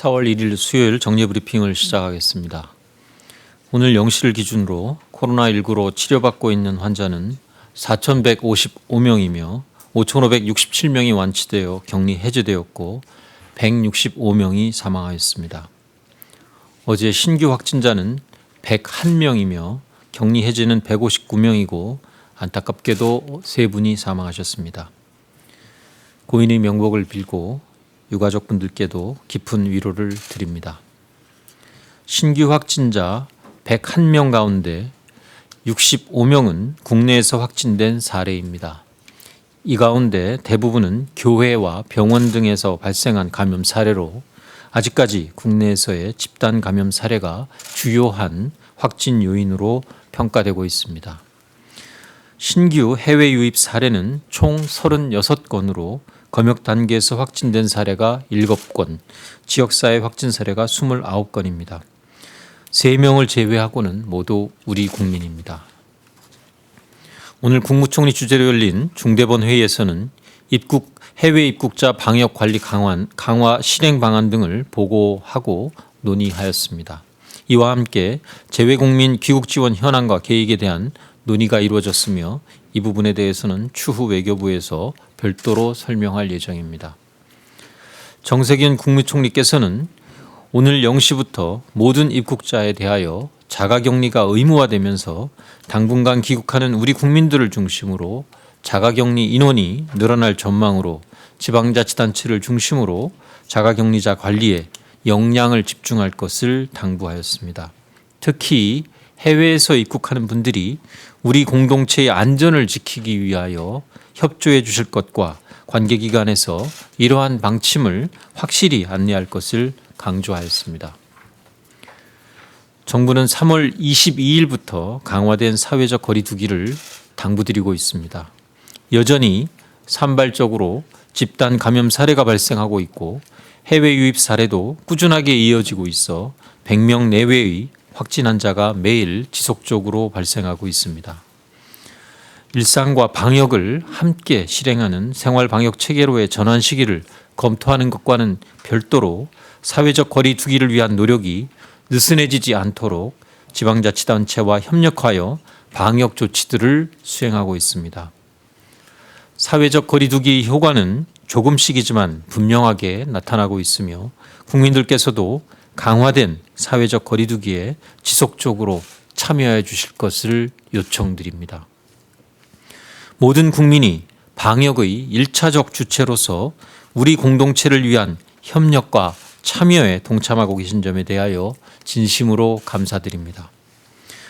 4월 1일 수요일 정례브리핑을 시작하겠습니다. 오늘 0시를 기준으로 코로나19로 치료받고 있는 환자는 4,155명이며 5,567명이 완치되어 격리 해제되었고 165명이 사망하였습니다. 어제 신규 확진자는 101명이며 격리 해제는 159명이고 안타깝게도 3분이 사망하셨습니다. 고인의 명복을 빌고 유가족분들께도 깊은 위로를 드립니다. 신규 확진자 101명 가운데 65명은 국내에서 확진된 사례입니다. 이 가운데 대부분은 교회와 병원 등에서 발생한 감염 사례로 아직까지 국내에서의 집단 감염 사례가 주요한 확진 요인으로 평가되고 있습니다. 신규 해외 유입 사례는 총 36건으로 검역 단계에서 확진된 사례가 7건, 지역사회 확진 사례가 29건입니다. 3명을 제외하고는 모두 우리 국민입니다. 오늘 국무총리 주재로 열린 중대본 회의에서는 해외 입국자 방역 관리 강화 실행 방안 등을 보고하고 논의하였습니다. 이와 함께 재외국민 귀국 지원 현황과 계획에 대한 논의가 이루어졌으며 이 부분에 대해서는 추후 외교부에서 별도로 설명할 예정입니다. 정세균 국무총리께서는 오늘 0시부터 모든 입국자에 대하여 자가격리가 의무화되면서 당분간 귀국하는 우리 국민들을 중심으로 자가격리 인원이 늘어날 전망으로 지방자치단체를 중심으로 자가격리자 관리에 역량을 집중할 것을 당부하였습니다. 특히 해외에서 입국하는 분들이 우리 공동체의 안전을 지키기 위하여 협조해 주실 것과 관계기관에서 이러한 방침을 확실히 안내할 것을 강조하였습니다. 정부는 3월 22일부터 강화된 사회적 거리두기를 당부드리고 있습니다. 여전히 산발적으로 집단 감염 사례가 발생하고 있고 해외 유입 사례도 꾸준하게 이어지고 있어 100명 내외의 확진 환자가 매일 지속적으로 발생하고 있습니다. 일상과 방역을 함께 실행하는 생활방역 체계로의 전환 시기를 검토하는 것과는 별도로 사회적 거리 두기를 위한 노력이 느슨해지지 않도록 지방자치단체와 협력하여 방역 조치들을 수행하고 있습니다. 사회적 거리 두기의 효과는 조금씩이지만 분명하게 나타나고 있으며 국민들께서도 강화된 사회적 거리 두기에 지속적으로 참여해 주실 것을 요청드립니다. 모든 국민이 방역의 1차적 주체로서 우리 공동체를 위한 협력과 참여에 동참하고 계신 점에 대하여 진심으로 감사드립니다.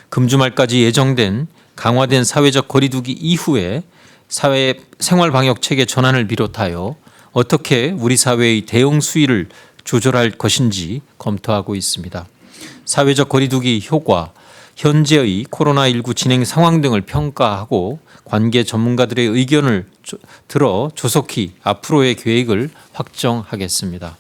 금주말까지 예정된 강화된 사회적 거리 두기 이후에 사회 생활방역 체계 전환을 비롯하여 어떻게 우리 사회의 대응 수위를 조절할 것인지 검토하고 있습니다. 사회적 거리두기 효과, 현재의 코로나19 진행 상황 등을 평가하고 관계 전문가들의 의견을 들어 조속히 앞으로의 계획을 확정하겠습니다.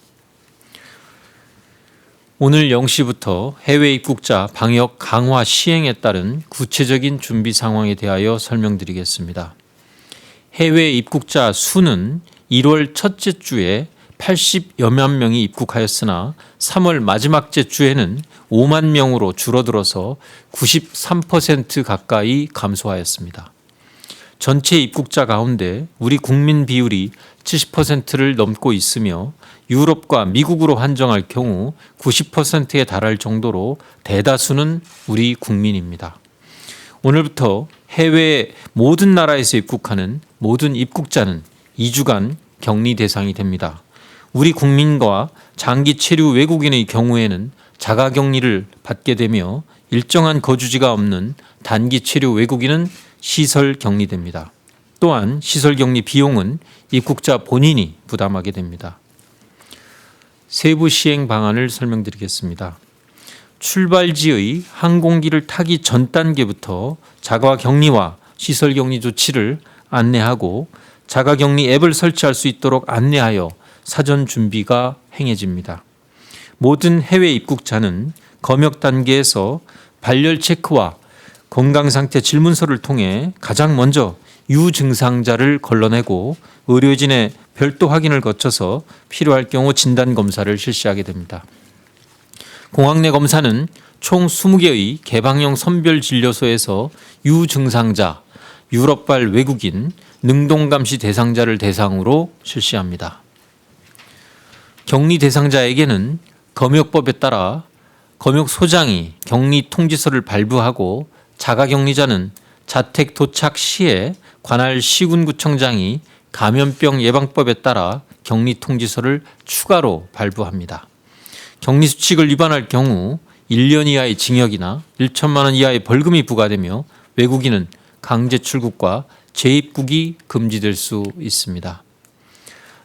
오늘 0시부터 해외 입국자 방역 강화 시행에 따른 구체적인 준비 상황에 대하여 설명드리겠습니다. 해외 입국자 수는 1월 첫째 주에 80여만 명이 입국하였으나 3월 마지막 주에는 5만 명으로 줄어들어서 93% 가까이 감소하였습니다. 전체 입국자 가운데 우리 국민 비율이 70%를 넘고 있으며 유럽과 미국으로 한정할 경우 90%에 달할 정도로 대다수는 우리 국민입니다. 오늘부터 해외 모든 나라에서 입국하는 모든 입국자는 2주간 격리 대상이 됩니다. 우리 국민과 장기 체류 외국인의 경우에는 자가격리를 받게 되며 일정한 거주지가 없는 단기 체류 외국인은 시설 격리됩니다. 또한 시설 격리 비용은 입국자 본인이 부담하게 됩니다. 세부 시행 방안을 설명드리겠습니다. 출발지의 항공기를 타기 전 단계부터 자가격리와 시설 격리 조치를 안내하고 자가격리 앱을 설치할 수 있도록 안내하여 사전 준비가 행해집니다. 모든 해외 입국자는 검역 단계에서 발열 체크와 건강상태 질문서를 통해 가장 먼저 유증상자를 걸러내고 의료진의 별도 확인을 거쳐서 필요할 경우 진단검사를 실시하게 됩니다. 공항 내 검사는 총 20개의 개방형 선별진료소에서 유증상자, 유럽발 외국인, 능동감시 대상자를 대상으로 실시합니다. 격리 대상자에게는 검역법에 따라 검역소장이 격리 통지서를 발부하고 자가격리자는 자택 도착 시에 관할 시군구청장이 감염병 예방법에 따라 격리 통지서를 추가로 발부합니다. 격리 수칙을 위반할 경우 1년 이하의 징역이나 1천만 원 이하의 벌금이 부과되며 외국인은 강제 출국과 재입국이 금지될 수 있습니다.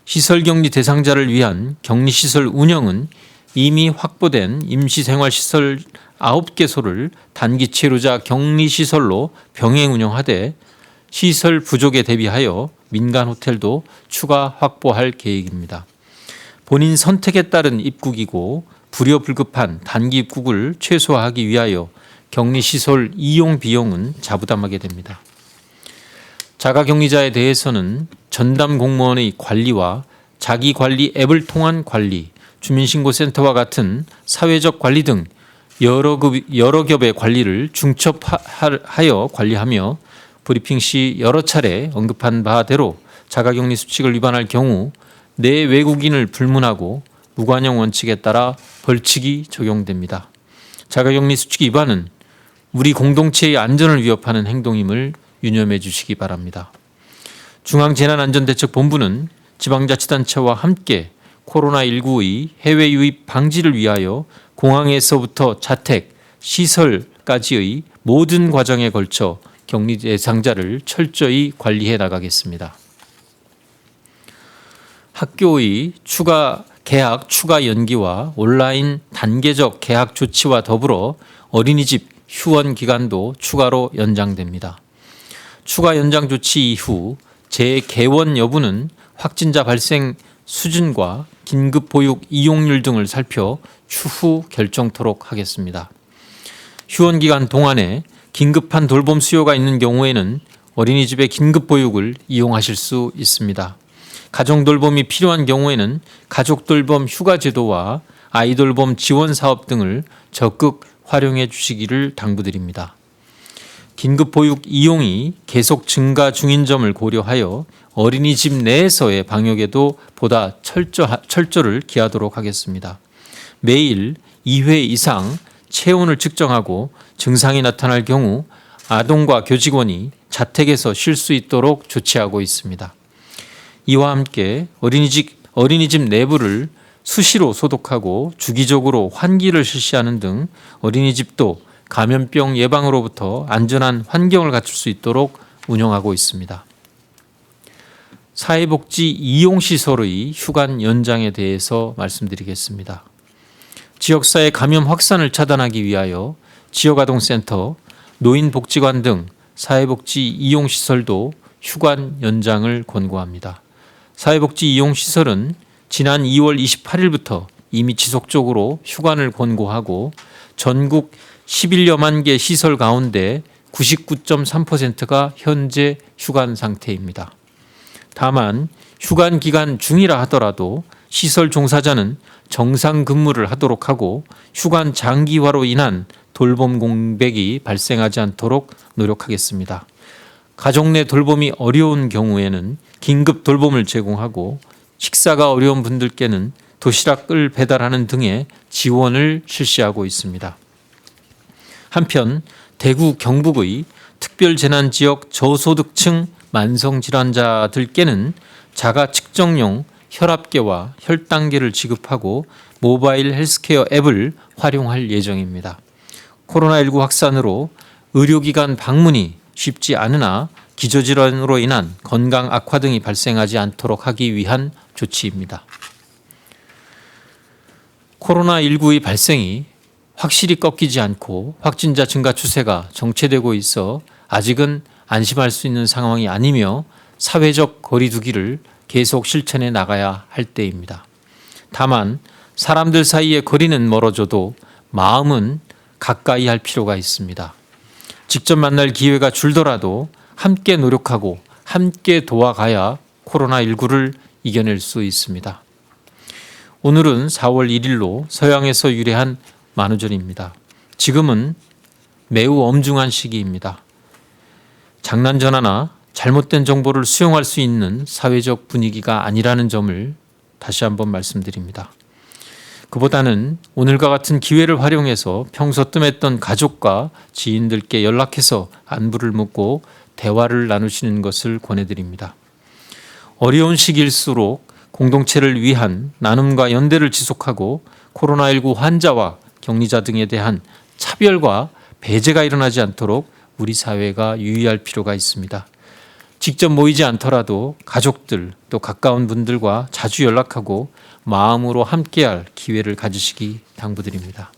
시설격리 대상자를 위한 격리시설 운영은 이미 확보된 임시생활시설 9개소를 단기 체류자 격리시설로 병행 운영하되 시설 부족에 대비하여 민간 호텔도 추가 확보할 계획입니다. 본인 선택에 따른 입국이고 불효불급한 단기 입국을 최소화하기 위하여 격리시설 이용 비용은 자부담하게 됩니다. 자가격리자에 대해서는 전담 공무원의 관리와 자기관리 앱을 통한 관리, 주민신고센터와 같은 사회적 관리 등 여러 겹의 관리를 중첩하여 관리하며 브리핑 시 여러 차례 언급한 바대로 자가격리 수칙을 위반할 경우 내 외국인을 불문하고 무관용 원칙에 따라 벌칙이 적용됩니다. 자가격리 수칙 위반은 우리 공동체의 안전을 위협하는 행동임을 유념해 주시기 바랍니다. 중앙재난안전대책본부는 지방자치단체와 함께 코로나19의 해외 유입 방지를 위하여 공항에서부터 자택, 시설까지의 모든 과정에 걸쳐 격리 대상자를 철저히 관리해 나가겠습니다. 학교의 개학 추가 연기와 온라인 단계적 개학 조치와 더불어 어린이집 휴원 기간도 추가로 연장됩니다. 추가 연장 조치 이후 재개원 여부는 확진자 발생 수준과 긴급 보육 이용률 등을 살펴 추후 결정토록 하겠습니다. 휴원 기간 동안에 긴급한 돌봄 수요가 있는 경우에는 어린이집의 긴급 보육을 이용하실 수 있습니다. 가정 돌봄이 필요한 경우에는 가족 돌봄 휴가 제도와 아이 돌봄 지원 사업 등을 적극 활용해 주시기를 당부드립니다. 긴급 보육 이용이 계속 증가 중인 점을 고려하여 어린이집 내에서의 방역에도 보다 철저를 기하도록 하겠습니다. 매일 2회 이상 체온을 측정하고 증상이 나타날 경우 아동과 교직원이 자택에서 쉴 수 있도록 조치하고 있습니다. 이와 함께 어린이집 내부를 수시로 소독하고 주기적으로 환기를 실시하는 등 어린이집도 감염병 예방으로부터 안전한 환경을 갖출 수 있도록 운영하고 있습니다. 사회복지 이용시설의 휴관 연장에 대해서 말씀드리겠습니다. 지역사회 감염 확산을 차단하기 위하여 지역아동센터, 노인복지관 등 사회복지 이용시설도 휴관 연장을 권고합니다. 사회복지 이용시설은 지난 2월 28일부터 이미 지속적으로 휴관을 권고하고 전국 11여만 개 시설 가운데 99.3%가 현재 휴관 상태입니다. 다만 휴관 기간 중이라 하더라도 시설 종사자는 정상 근무를 하도록 하고 휴관 장기화로 인한 돌봄 공백이 발생하지 않도록 노력하겠습니다. 가족 내 돌봄이 어려운 경우에는 긴급 돌봄을 제공하고 식사가 어려운 분들께는 도시락을 배달하는 등의 지원을 실시하고 있습니다. 한편 대구 경북의 특별재난지역 저소득층 만성질환자들께는 자가 측정용 혈압계와 혈당계를 지급하고 모바일 헬스케어 앱을 활용할 예정입니다. 코로나19 확산으로 의료기관 방문이 쉽지 않으나 기저질환으로 인한 건강 악화 등이 발생하지 않도록 하기 위한 조치입니다. 코로나19의 발생이 확실히 꺾이지 않고 확진자 증가 추세가 정체되고 있어 아직은 안심할 수 있는 상황이 아니며 사회적 거리 두기를 계속 실천해 나가야 할 때입니다. 다만 사람들 사이의 거리는 멀어져도 마음은 가까이 할 필요가 있습니다. 직접 만날 기회가 줄더라도 함께 노력하고 함께 도와가야 코로나19를 이겨낼 수 있습니다. 오늘은 4월 1일로 서양에서 유래한 만우절입니다. 지금은 매우 엄중한 시기입니다. 장난 전화나 잘못된 정보를 수용할 수 있는 사회적 분위기가 아니라는 점을 다시 한번 말씀드립니다. 그보다는 오늘과 같은 기회를 활용해서 평소 뜸했던 가족과 지인들께 연락해서 안부를 묻고 대화를 나누시는 것을 권해드립니다. 어려운 시기일수록 공동체를 위한 나눔과 연대를 지속하고 코로나19 환자와 격리자 등에 대한 차별과 배제가 일어나지 않도록 우리 사회가 유의할 필요가 있습니다. 직접 모이지 않더라도 가족들 또 가까운 분들과 자주 연락하고 마음으로 함께할 기회를 가지시기 당부드립니다.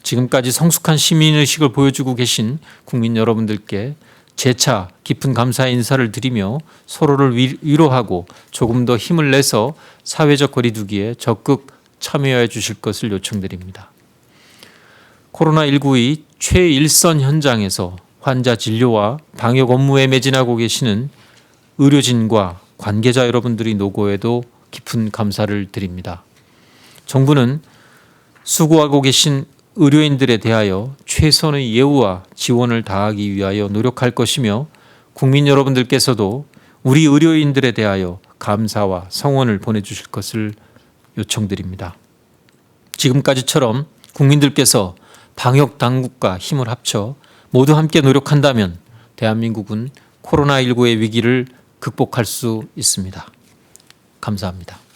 지금까지 성숙한 시민의식을 보여주고 계신 국민 여러분들께 재차 깊은 감사의 인사를 드리며 서로를 위로하고 조금 더 힘을 내서 사회적 거리두기에 적극 참여해 주실 것을 요청드립니다. 코로나19의 최일선 현장에서 환자 진료와 방역 업무에 매진하고 계시는 의료진과 관계자 여러분들이 노고에도 깊은 감사를 드립니다. 정부는 수고하고 계신 의료인들에 대하여 최선의 예우와 지원을 다하기 위하여 노력할 것이며 국민 여러분들께서도 우리 의료인들에 대하여 감사와 성원을 보내주실 것을 요청드립니다. 지금까지처럼 국민들께서 방역 당국과 힘을 합쳐 모두 함께 노력한다면 대한민국은 코로나19의 위기를 극복할 수 있습니다. 감사합니다.